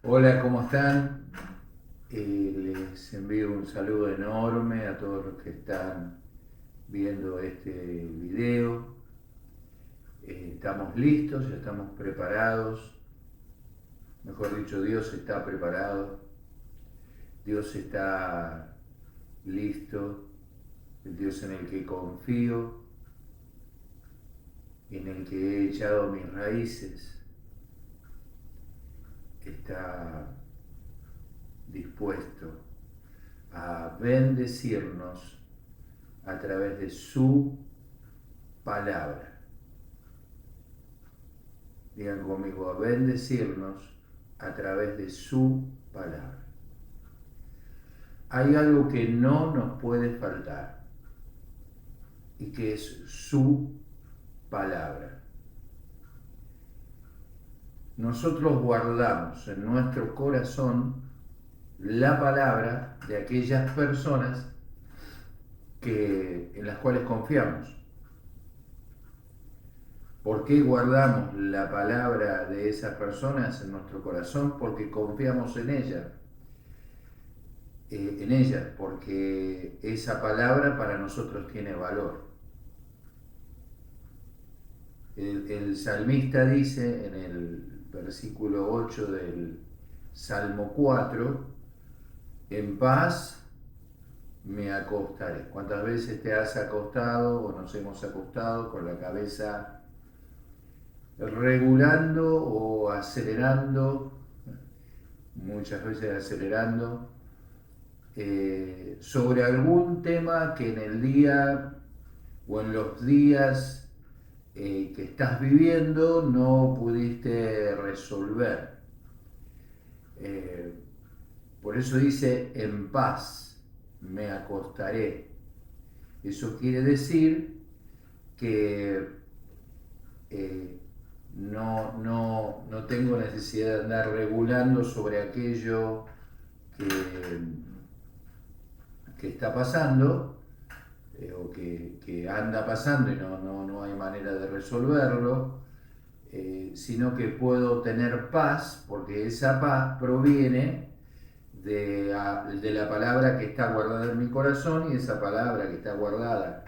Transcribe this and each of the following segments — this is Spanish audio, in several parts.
Hola, ¿cómo están? Les envío un saludo enorme a todos los que están viendo este video. Estamos listos, ya estamos preparados. Mejor dicho, Dios está preparado. Dios está listo. El Dios en el que confío, en el que he echado mis raíces, está dispuesto a bendecirnos a través de su palabra. Digan conmigo, a bendecirnos a través de su palabra. Hay algo que no nos puede faltar y que es su palabra. Nosotros guardamos en nuestro corazón la palabra de aquellas personas en las cuales confiamos. ¿Por qué guardamos la palabra de esas personas en nuestro corazón? Porque confiamos en ella. Porque esa palabra para nosotros tiene valor. El salmista dice en el versículo 8 del Salmo 4, en paz me acostaré. ¿Cuántas veces te has acostado o nos hemos acostado con la cabeza regulando o acelerando, muchas veces acelerando, sobre algún tema que en el día o en los días que estás viviendo no pudiste resolver? Eh, por eso dice, en paz me acostaré. Eso quiere decir que no tengo necesidad de andar regulando sobre aquello que, que está pasando, o que anda pasando y no hay manera de resolverlo, sino que puedo tener paz, porque esa paz proviene de la palabra que está guardada en mi corazón, y esa palabra que está guardada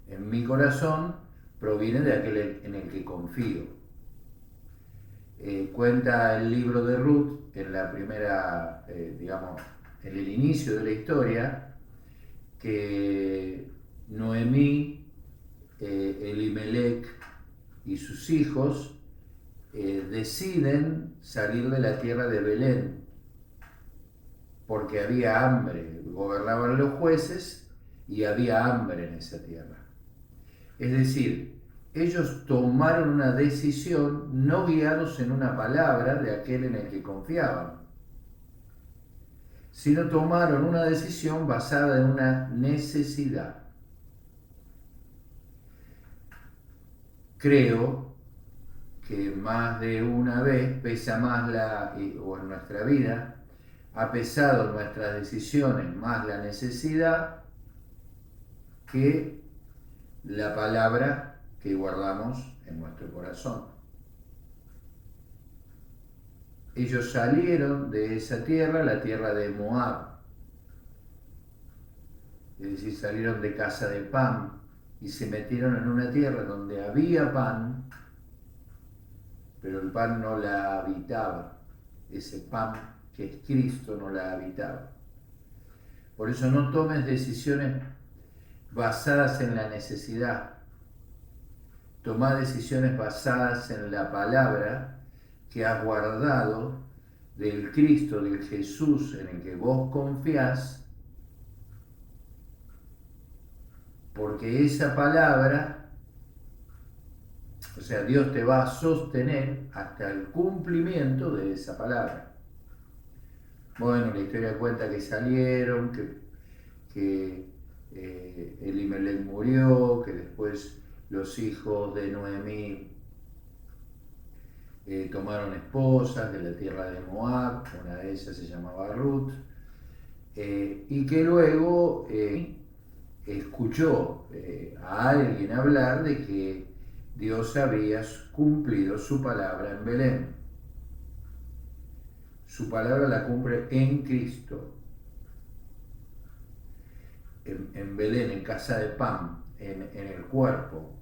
en mi corazón proviene de aquel en el que confío. Cuenta el libro de Ruth en la primera, digamos, en el inicio de la historia, que Noemí, Elimelech y sus hijos deciden salir de la tierra de Belén porque había hambre, gobernaban los jueces y había hambre en esa tierra. Es decir, ellos tomaron una decisión no guiados en una palabra de aquel en el que confiaban, sino tomaron una decisión basada en una necesidad. Creo que más de una vez pesa más o en nuestra vida, ha pesado en nuestras decisiones más la necesidad que la palabra que guardamos en nuestro corazón. Ellos salieron de esa tierra, la tierra de Moab, es decir, salieron de casa de pan y se metieron en una tierra donde había pan, pero el pan no la habitaba. Ese pan que es Cristo no la habitaba. Por eso no tomes decisiones basadas en la necesidad. Toma decisiones basadas en la palabra que has guardado del Cristo, del Jesús en el que vos confiás, porque esa palabra, o sea, Dios te va a sostener hasta el cumplimiento de esa palabra. Bueno, la historia cuenta que salieron, que Elimelech murió, que después los hijos de Noemí tomaron esposas de la tierra de Moab, una de ellas se llamaba Ruth, y que luego escuchó a alguien hablar de que Dios había cumplido su palabra en Belén. su palabra la cumple en Cristo. En Belén, en casa de Pan, en el cuerpo,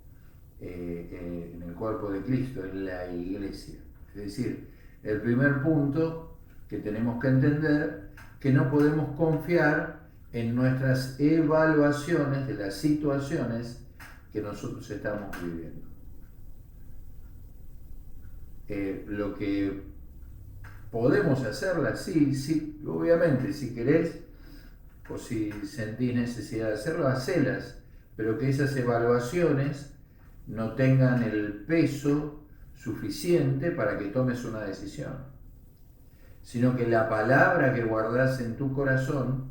en el cuerpo de Cristo, en la iglesia. Es decir, el primer punto que tenemos que entender, que no podemos confiar en nuestras evaluaciones de las situaciones que nosotros estamos viviendo. Lo que podemos hacerla, sí, obviamente, si querés o si sentís necesidad de hacerlo, hacelas, pero que esas evaluaciones no tengan el peso suficiente para que tomes una decisión, sino que la palabra que guardás en tu corazón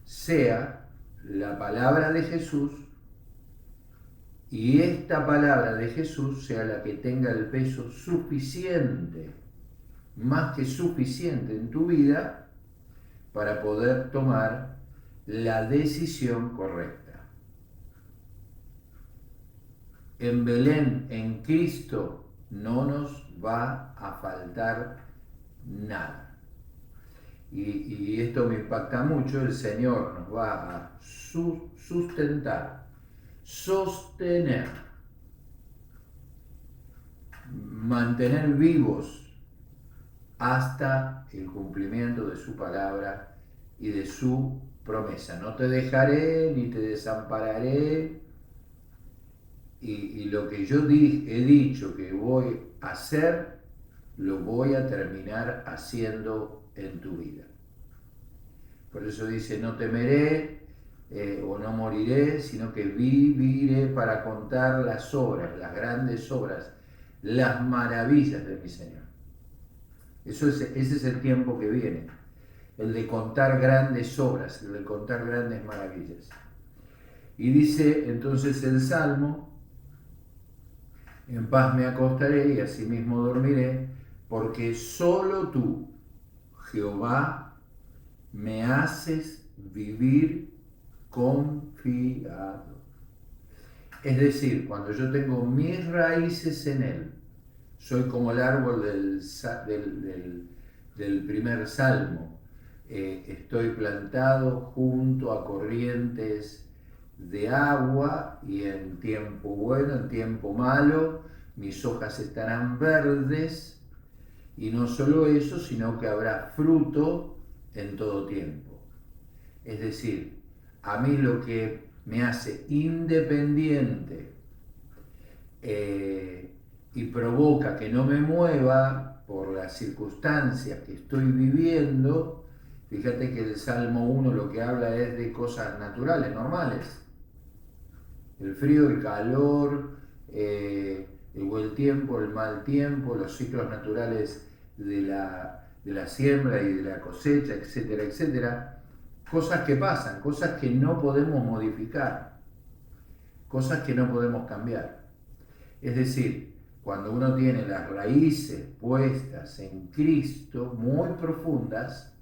sea la palabra de Jesús, y esta palabra de Jesús sea la que tenga el peso suficiente, más que suficiente en tu vida, para poder tomar la decisión correcta. En Belén, en Cristo, no nos va a faltar nada. Y esto me impacta mucho. El Señor nos va a sustentar, sostener, mantener vivos hasta el cumplimiento de su palabra y de su promesa. No te dejaré ni te desampararé, y lo que yo he dicho que voy a hacer, lo voy a terminar haciendo en tu vida. Por eso dice, no temeré o no moriré, sino que viviré para contar las obras, las grandes obras, las maravillas de mi Señor. Ese es el tiempo que viene, el de contar grandes obras, el de contar grandes maravillas. Y dice entonces el Salmo, en paz me acostaré y asimismo dormiré, porque solo tú, Jehová, me haces vivir confiado. Es decir, cuando yo tengo mis raíces en Él, soy como el árbol del primer salmo. Estoy plantado junto a corrientes de agua, y en tiempo bueno, en tiempo malo, mis hojas estarán verdes, y no solo eso, sino que habrá fruto en todo tiempo. Es decir, a mí lo que me hace independiente y provoca que no me mueva por las circunstancias que estoy viviendo. Fíjate que el Salmo 1 lo que habla es de cosas naturales, normales. El frío, el calor, el buen tiempo, el mal tiempo, los ciclos naturales de la siembra y de la cosecha, etcétera, etcétera. Cosas que pasan, cosas que no podemos modificar, cosas que no podemos cambiar. Es decir, cuando uno tiene las raíces puestas en Cristo, muy profundas,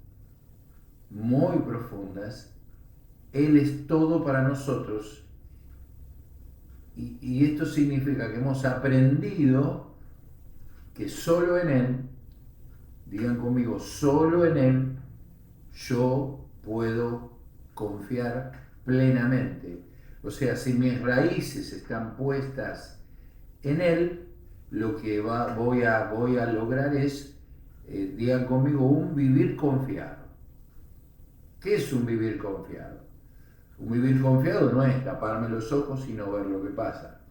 Él es todo para nosotros. Y esto significa que hemos aprendido que solo en Él, digan conmigo, solo en Él yo puedo confiar plenamente. O sea, si mis raíces están puestas en Él, lo que voy a lograr es, digan conmigo, un vivir confiado. ¿Qué es un vivir confiado? Un vivir confiado no es taparme los ojos y no ver lo que pasa.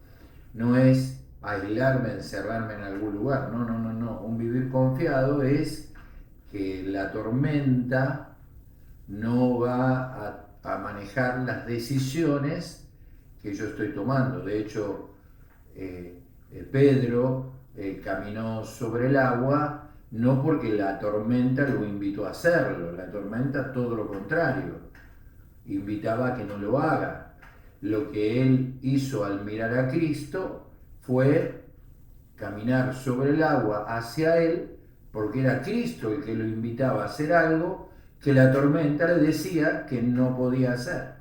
No es aislarme, encerrarme en algún lugar. No. Un vivir confiado es que la tormenta no va a manejar las decisiones que yo estoy tomando. De hecho, Pedro caminó sobre el agua no porque la tormenta lo invitó a hacerlo. La tormenta, todo lo contrario, invitaba a que no lo haga. Lo que él hizo al mirar a Cristo fue caminar sobre el agua hacia él, porque era Cristo el que lo invitaba a hacer algo que la tormenta le decía que no podía hacer.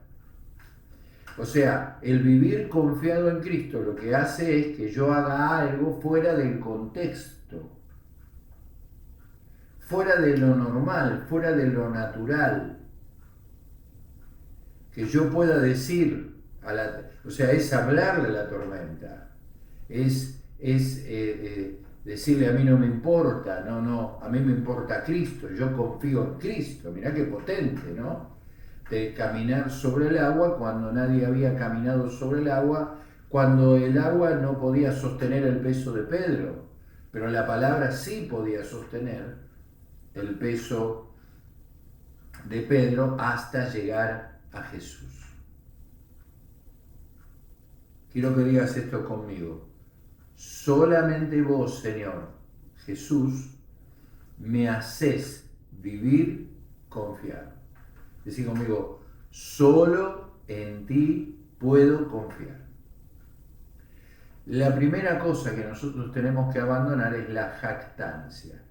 O sea, el vivir confiado en Cristo lo que hace es que yo haga algo fuera del contexto, fuera de lo normal, fuera de lo natural, que yo pueda decir, o sea, es hablarle a la tormenta, es decirle a mí no me importa, no, a mí me importa Cristo, yo confío en Cristo, mirá qué potente, ¿no? De caminar sobre el agua cuando nadie había caminado sobre el agua, cuando el agua no podía sostener el peso de Pedro, pero la palabra sí podía sostener el peso de Pedro hasta llegar a Jesús. Quiero que digas esto conmigo. Solamente vos, Señor Jesús, me haces vivir confiado. Decí conmigo, solo en ti puedo confiar. La primera cosa que nosotros tenemos que abandonar es la jactancia.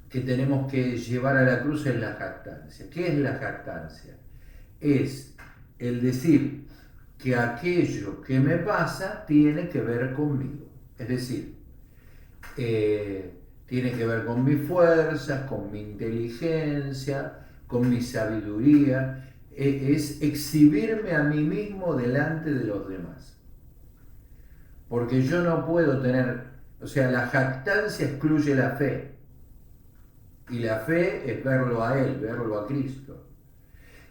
Que tenemos que llevar a la cruz es la jactancia. ¿Qué es la jactancia? Es el decir que aquello que me pasa tiene que ver conmigo. Es decir, tiene que ver con mis fuerzas, con mi inteligencia, con mi sabiduría. Es exhibirme a mí mismo delante de los demás. Porque yo no puedo tener, o sea, la jactancia excluye la fe. Y la fe es verlo a Él, verlo a Cristo.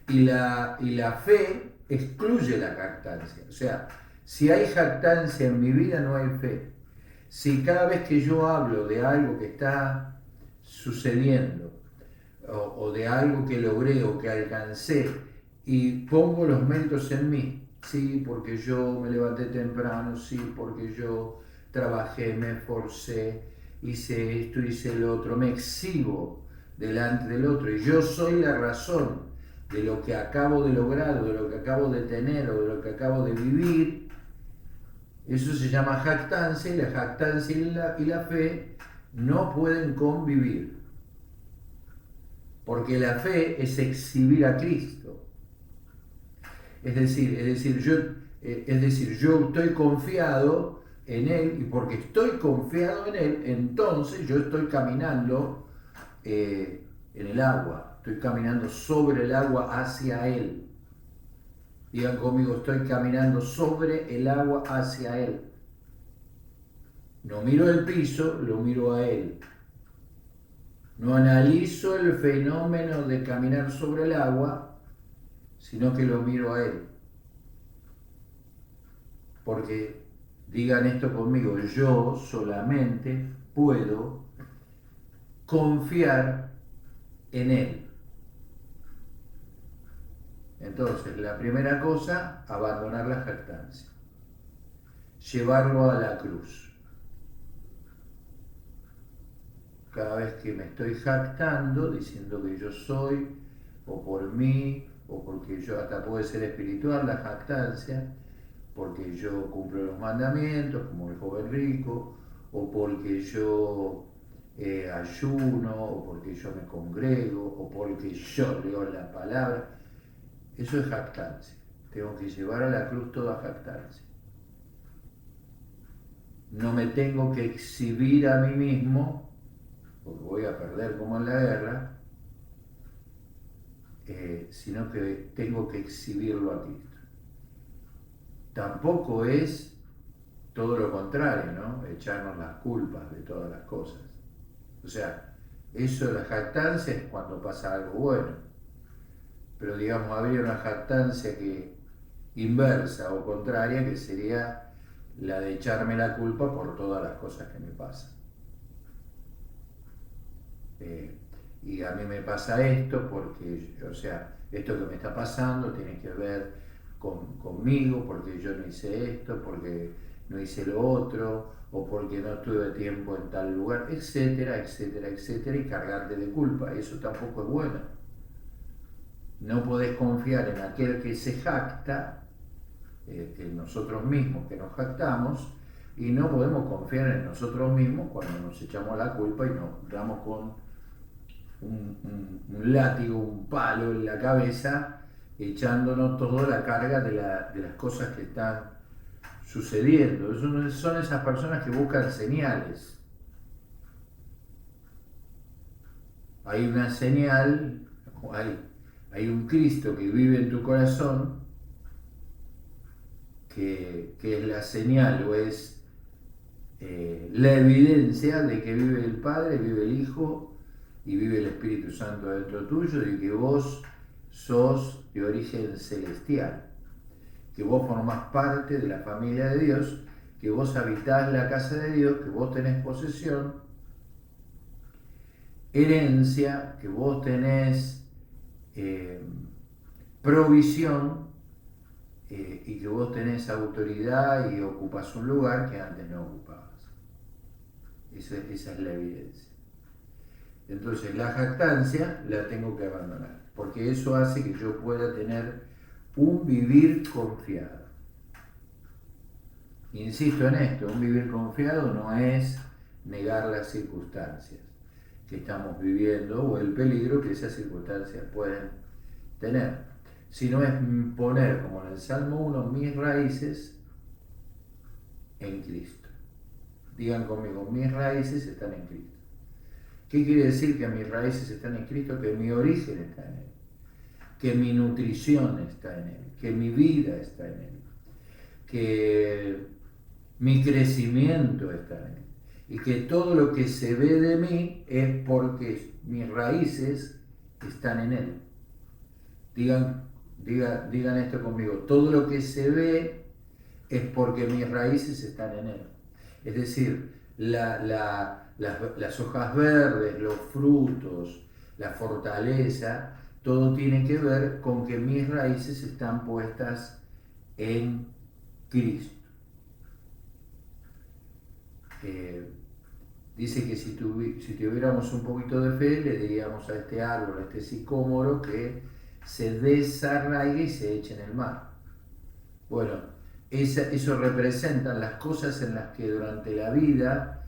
Y la fe excluye la jactancia. O sea, si hay jactancia en mi vida, no hay fe. Si cada vez que yo hablo de algo que está sucediendo, o de algo que logré o que alcancé, y pongo los méritos en mí, sí, porque yo me levanté temprano, sí, porque yo trabajé, me esforcé, hice esto, hice lo otro, me exhibo delante del otro, y yo soy la razón de lo que acabo de lograr, o de lo que acabo de tener, o de lo que acabo de vivir. Eso se llama jactancia, y la jactancia y la fe no pueden convivir. Porque la fe es exhibir a Cristo. Es decir, yo estoy confiado en Él, y porque estoy confiado en Él, entonces yo estoy caminando en el agua, estoy caminando sobre el agua hacia Él. Digan conmigo, estoy caminando sobre el agua hacia Él. No miro el piso, lo miro a Él. No analizo el fenómeno de caminar sobre el agua, sino que lo miro a Él. Porque, digan esto conmigo, yo solamente puedo confiar en Él. Entonces, la primera cosa, abandonar la jactancia. Llevarlo a la cruz. Cada vez que me estoy jactando, diciendo que yo soy, o por mí, o porque yo, hasta puede ser espiritual la jactancia, porque yo cumplo los mandamientos, como el joven rico, o porque yo ayuno, o porque yo me congrego, o porque yo leo la palabra. Eso es jactancia. Tengo que llevar a la cruz toda jactancia. No me tengo que exhibir a mí mismo, porque voy a perder como en la guerra, sino que tengo que exhibirlo a Cristo. Tampoco es todo lo contrario, ¿no? Echarnos las culpas de todas las cosas. O sea, eso de la jactancia es cuando pasa algo bueno. Pero digamos, habría una jactancia inversa o contraria, que sería la de echarme la culpa por todas las cosas que me pasan. Y a mí me pasa esto porque, o sea, esto que me está pasando tiene que ver conmigo, porque yo no hice esto, porque no hice lo otro, o porque no tuve tiempo en tal lugar, etcétera, etcétera, etcétera, y cargarte de culpa. Eso tampoco es bueno. No podés confiar en aquel que se jacta, en nosotros mismos que nos jactamos, y no podemos confiar en nosotros mismos cuando nos echamos la culpa y nos damos con un látigo, un palo en la cabeza, echándonos toda la carga de las cosas que están sucediendo. Son esas personas que buscan señales. hay una señal, hay un Cristo que vive en tu corazón, que es la señal o es la evidencia de que vive el Padre, vive el Hijo y vive el Espíritu Santo dentro tuyo, y que vos sos de origen celestial, que vos formás parte de la familia de Dios, que vos habitás la casa de Dios, que vos tenés posesión, herencia, que vos tenés provisión, y que vos tenés autoridad y ocupás un lugar que antes no ocupabas. Esa es la evidencia. Entonces la jactancia la tengo que abandonar, porque eso hace que yo pueda tener un vivir confiado. Insisto en esto, un vivir confiado no es negar las circunstancias que estamos viviendo o el peligro que esas circunstancias pueden tener, sino es poner, como en el Salmo 1, mis raíces en Cristo. Digan conmigo, mis raíces están en Cristo. ¿Qué quiere decir que mis raíces están en Cristo? Que mi origen está en Él, que mi nutrición está en Él, que mi vida está en Él, que mi crecimiento está en Él, y que todo lo que se ve de mí es porque mis raíces están en Él. Digan esto conmigo, todo lo que se ve es porque mis raíces están en Él. Es decir, las hojas verdes, los frutos, la fortaleza, todo tiene que ver con que mis raíces están puestas en Cristo. Dice que si tuviéramos un poquito de fe, le diríamos a este árbol, a este sicómoro, que se desarraigue y se eche en el mar. Bueno, eso representa las cosas en las que durante la vida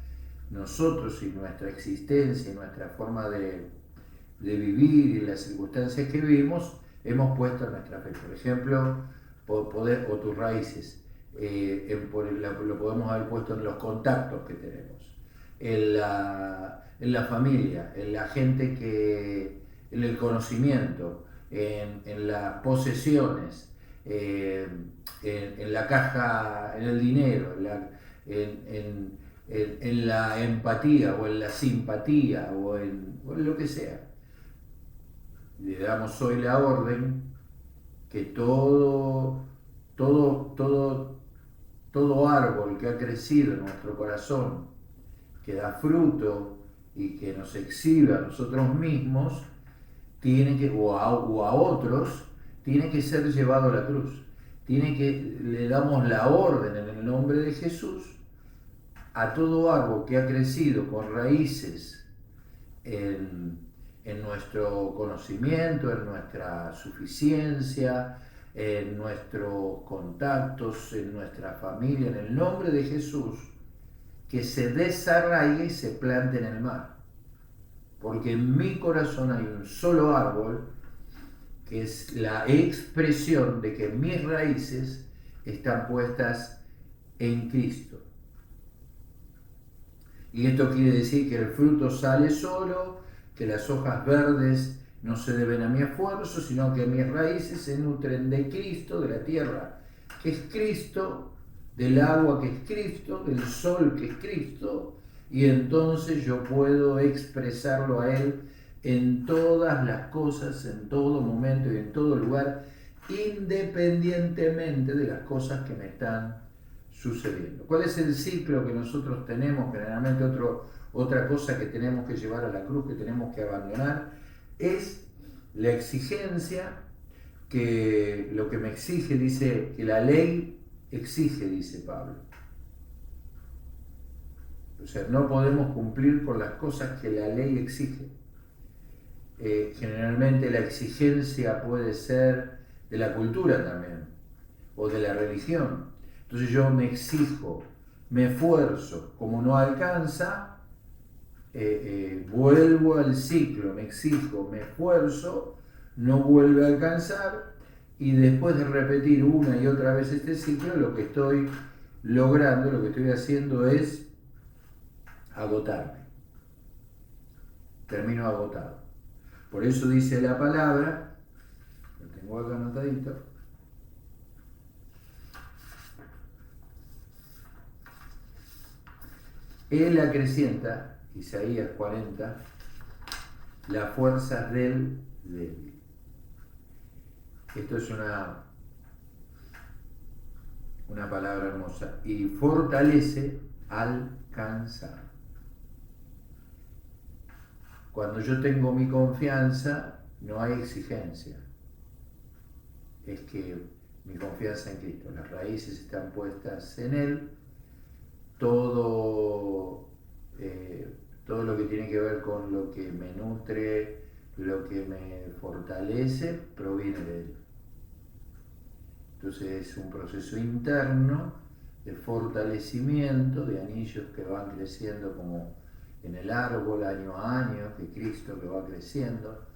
nosotros y nuestra existencia y nuestra forma de vivir y las circunstancias que vivimos hemos puesto nuestra fe. Por ejemplo, o tus raíces, lo podemos haber puesto en los contactos que tenemos, en la familia, en la gente en el conocimiento, en las posesiones, en la caja, en el dinero, en la empatía o en la simpatía o en lo que sea. Le damos hoy la orden que todo árbol que ha crecido en nuestro corazón, que da fruto y que nos exhibe a nosotros mismos, o a otros, tiene que ser llevado a la cruz. Le damos la orden en el nombre de Jesús a todo árbol que ha crecido con raíces en nuestro conocimiento, en nuestra suficiencia, en nuestros contactos, en nuestra familia, en el nombre de Jesús, que se desarraigue y se plante en el mar. Porque en mi corazón hay un solo árbol que es la expresión de que mis raíces están puestas en Cristo. Y esto quiere decir que el fruto sale solo, que las hojas verdes no se deben a mi esfuerzo, sino que mis raíces se nutren de Cristo, de la tierra que es Cristo, del agua que es Cristo, del sol que es Cristo, y entonces yo puedo expresarlo a Él en todas las cosas, en todo momento y en todo lugar, independientemente de las cosas que me están sucediendo. ¿Cuál es el ciclo que nosotros tenemos? Generalmente otra cosa que tenemos que llevar a la cruz, que tenemos que abandonar, es la exigencia, que lo que me exige, dice, que la ley exige, dice Pablo. O sea, no podemos cumplir con las cosas que la ley exige. Generalmente la exigencia puede ser de la cultura también, o de la religión. Entonces yo me exijo, me esfuerzo, como no alcanza, vuelvo al ciclo, me exijo, me esfuerzo, no vuelve a alcanzar, y después de repetir una y otra vez este ciclo, lo que estoy logrando, lo que estoy haciendo es agotarme. Termino agotado. Por eso dice la palabra, lo tengo acá anotadito, Él acrecienta, Isaías 40, las fuerzas del débil. Esto es una palabra hermosa. Y fortalece al cansado. Cuando yo tengo mi confianza, no hay exigencia. Es que mi confianza en Cristo, las raíces están puestas en Él, todo, todo lo que tiene que ver con lo que me nutre, lo que me fortalece, proviene de Él. Entonces es un proceso interno de fortalecimiento, de anillos que van creciendo como en el árbol año a año, de Cristo que va creciendo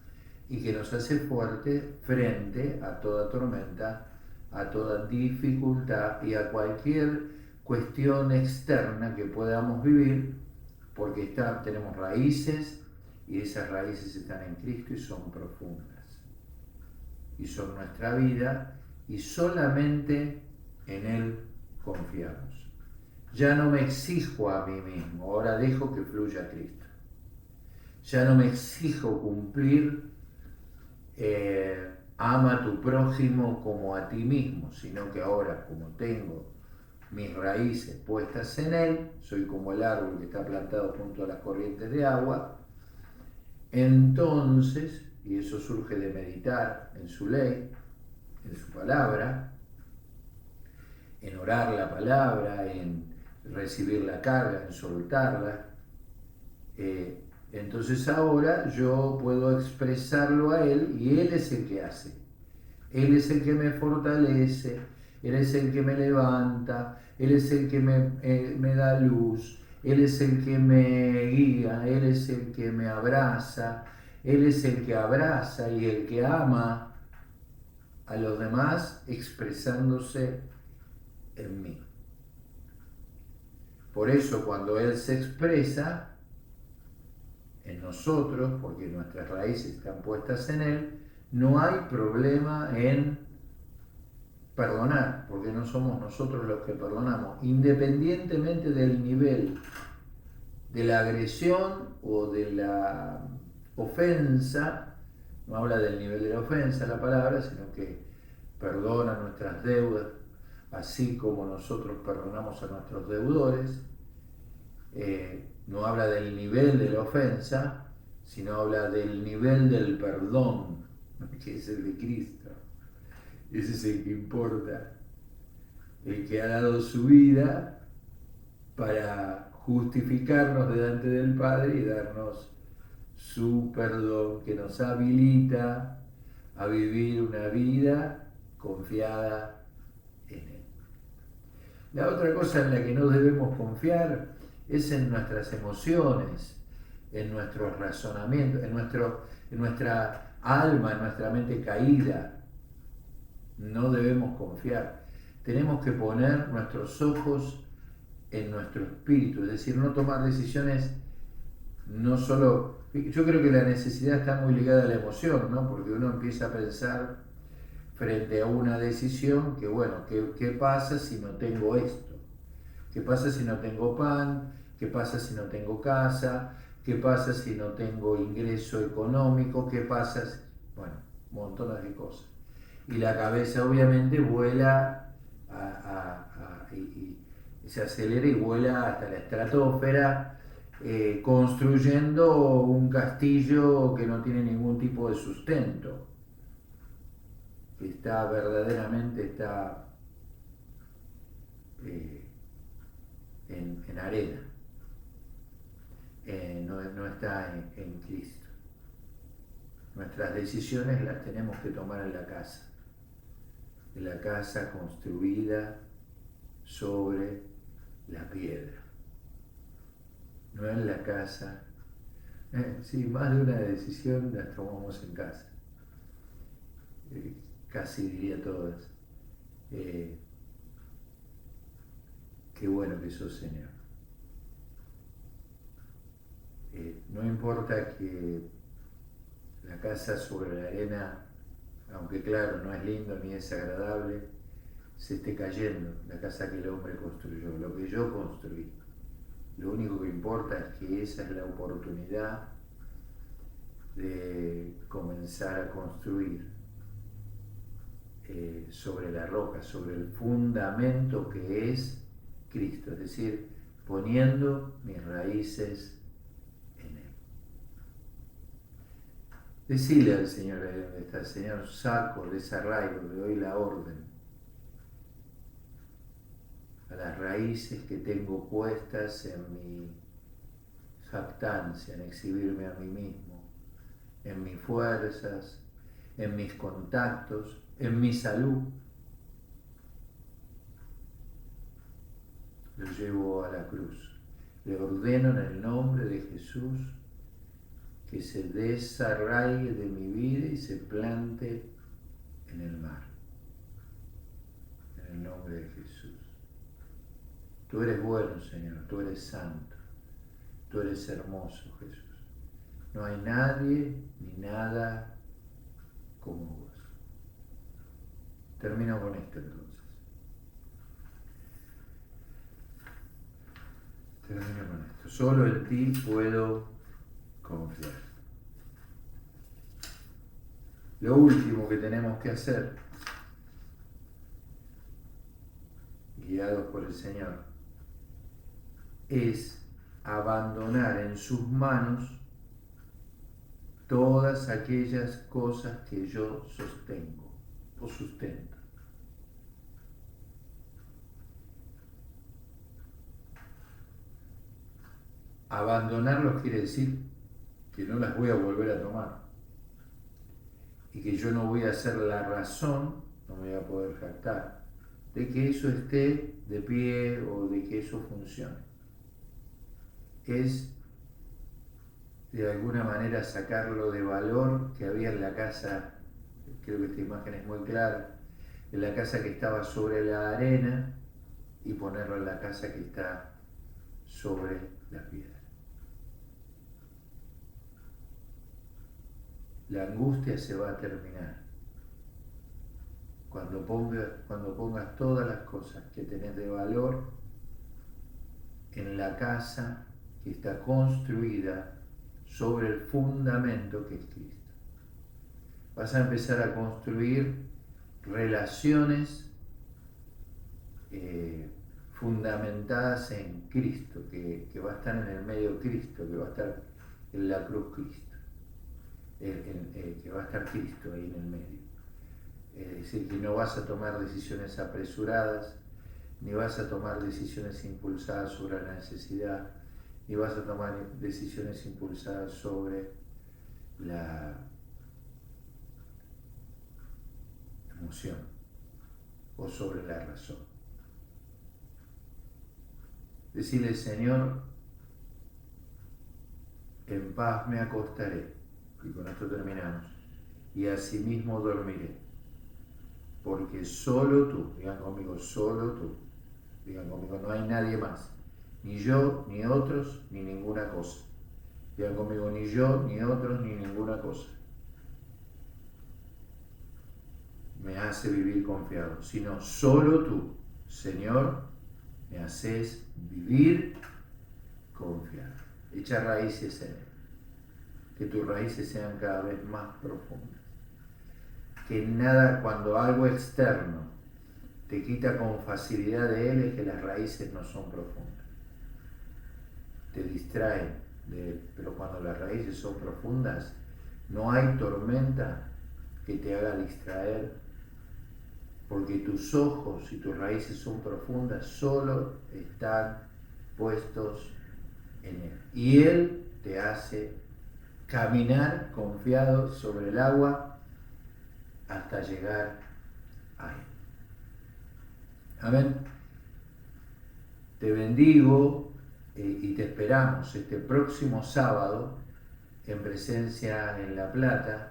y que nos hace fuerte frente a toda tormenta, a toda dificultad y a cualquier cuestión externa que podamos vivir, porque tenemos raíces y esas raíces están en Cristo y son profundas y son nuestra vida y solamente en Él confiamos. Ya no me exijo a mí mismo, ahora dejo que fluya Cristo. Ya no me exijo cumplir ama a tu prójimo como a ti mismo, sino que ahora, como tengo mis raíces puestas en Él, soy como el árbol que está plantado junto a las corrientes de agua, entonces, y eso surge de meditar en su ley, en su palabra, en orar la palabra, en recibir la carga, en soltarla, entonces ahora yo puedo expresarlo a Él y Él es el que hace. Él es el que me fortalece, Él es el que me levanta, Él es el que me da luz, Él es el que me guía, Él es el que me abraza, Él es el que abraza y el que ama a los demás expresándose en mí. Por eso cuando Él se expresa en nosotros, porque nuestras raíces están puestas en Él, no hay problema en perdonar, porque no somos nosotros los que perdonamos, independientemente del nivel de la agresión o de la ofensa, no habla del nivel de la ofensa la palabra, sino que perdona nuestras deudas, así como nosotros perdonamos a nuestros deudores. No habla del nivel de la ofensa, sino habla del nivel del perdón, que es el de Cristo. Ese es el que importa, el que ha dado su vida para justificarnos delante del Padre y darnos su perdón, que nos habilita a vivir una vida confiada en Él. La otra cosa en la que no debemos confiar es en nuestras emociones, en nuestros razonamientos, en nuestra alma, en nuestra mente caída. No debemos confiar. Tenemos que poner nuestros ojos en nuestro espíritu, es decir, no tomar decisiones no solo... Yo creo que la necesidad está muy ligada a la emoción, ¿no? Porque uno empieza a pensar frente a una decisión que, bueno, ¿qué pasa si no tengo esto? ¿Qué pasa si no tengo pan? ¿Qué pasa si no tengo casa? ¿Qué pasa si no tengo ingreso económico? ¿Qué pasa si... Bueno, montones de cosas. Y la cabeza obviamente vuela y se acelera y vuela hasta la estratosfera, construyendo un castillo que no tiene ningún tipo de sustento, que está verdaderamente eh, en arena, no está en Cristo. Nuestras decisiones las tenemos que tomar en la casa construida sobre la piedra, no en la casa. Sí, más de una decisión las tomamos en casa, casi diría todas. Eh, Qué bueno que sos, Señor. No importa que La casa sobre la arena, aunque claro, no es lindo ni es agradable, se esté cayendo, la casa que el hombre construyó, lo que yo construí. Lo único que importa es que esa es la oportunidad de comenzar a construir sobre la roca, sobre el fundamento que es Cristo, es decir, poniendo mis raíces en Él. Decile al Señor ahí donde está, Señor, saco, desarraigo, le doy la orden a las raíces que tengo puestas en mi jactancia, en exhibirme a mí mismo, en mis fuerzas, en mis contactos, en mi salud. Lo llevo a la cruz. Le ordeno en el nombre de Jesús que se desarraigue de mi vida y se plante en el mar. En el nombre de Jesús. Tú eres bueno, Señor, tú eres santo, tú eres hermoso, Jesús. No hay nadie ni nada como vos. Termino con esto entonces. Termino con esto. Solo en ti puedo confiar. Lo último que tenemos que hacer, guiados por el Señor, es abandonar en sus manos todas aquellas cosas que yo sostengo o sustento. Abandonarlos quiere decir que no las voy a volver a tomar y que yo no voy a ser la razón, no me voy a poder jactar, de que eso esté de pie o de que eso funcione. Es de alguna manera sacarlo de valor que había en la casa, creo que esta imagen es muy clara, en la casa que estaba sobre la arena y ponerlo en la casa que está sobre la piedra. La angustia se va a terminar cuando pongas todas las cosas que tenés de valor en la casa que está construida sobre el fundamento que es Cristo. Vas a empezar a construir relaciones fundamentadas en Cristo, que va a estar en el medio Cristo, que va a estar en la cruz Cristo, que va a estar Cristo ahí en el medio. Es decir, que no vas a tomar decisiones apresuradas, ni vas a tomar decisiones impulsadas sobre la necesidad, ni vas a tomar decisiones impulsadas sobre la emoción o sobre la razón. Decirle, Señor, en paz me acostaré, y con esto terminamos, y asimismo dormiré, porque solo tú, digan conmigo, solo tú, digan conmigo, no hay nadie más, ni yo, ni otros, ni ninguna cosa. Digan conmigo, ni yo, ni otros, ni ninguna cosa me hace vivir confiado, sino solo tú, Señor, me haces vivir confiado. Echa raíces en Él, que tus raíces sean cada vez más profundas. Que nada, cuando algo externo te quita con facilidad de Él, es que las raíces no son profundas. Te distraen de Él, pero cuando las raíces son profundas, no hay tormenta que te haga distraer, porque tus ojos y tus raíces son profundas, solo están puestos en Él. Y Él te hace caminar confiado sobre el agua hasta llegar a Él. Amén. Te bendigo y te esperamos este próximo sábado en presencia en La Plata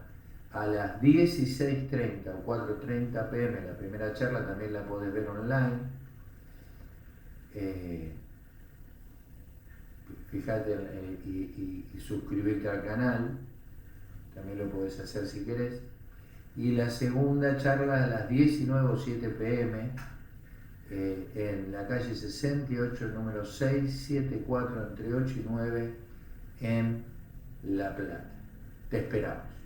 a las 16:30 o 4:30 pm. La primera charla también la podés ver online. Fíjate y suscribirte al canal también lo podés hacer si querés. Y la segunda charla a las 19 o 7 pm en la calle 68, número 674, entre 8 y 9, en La Plata. Te esperamos.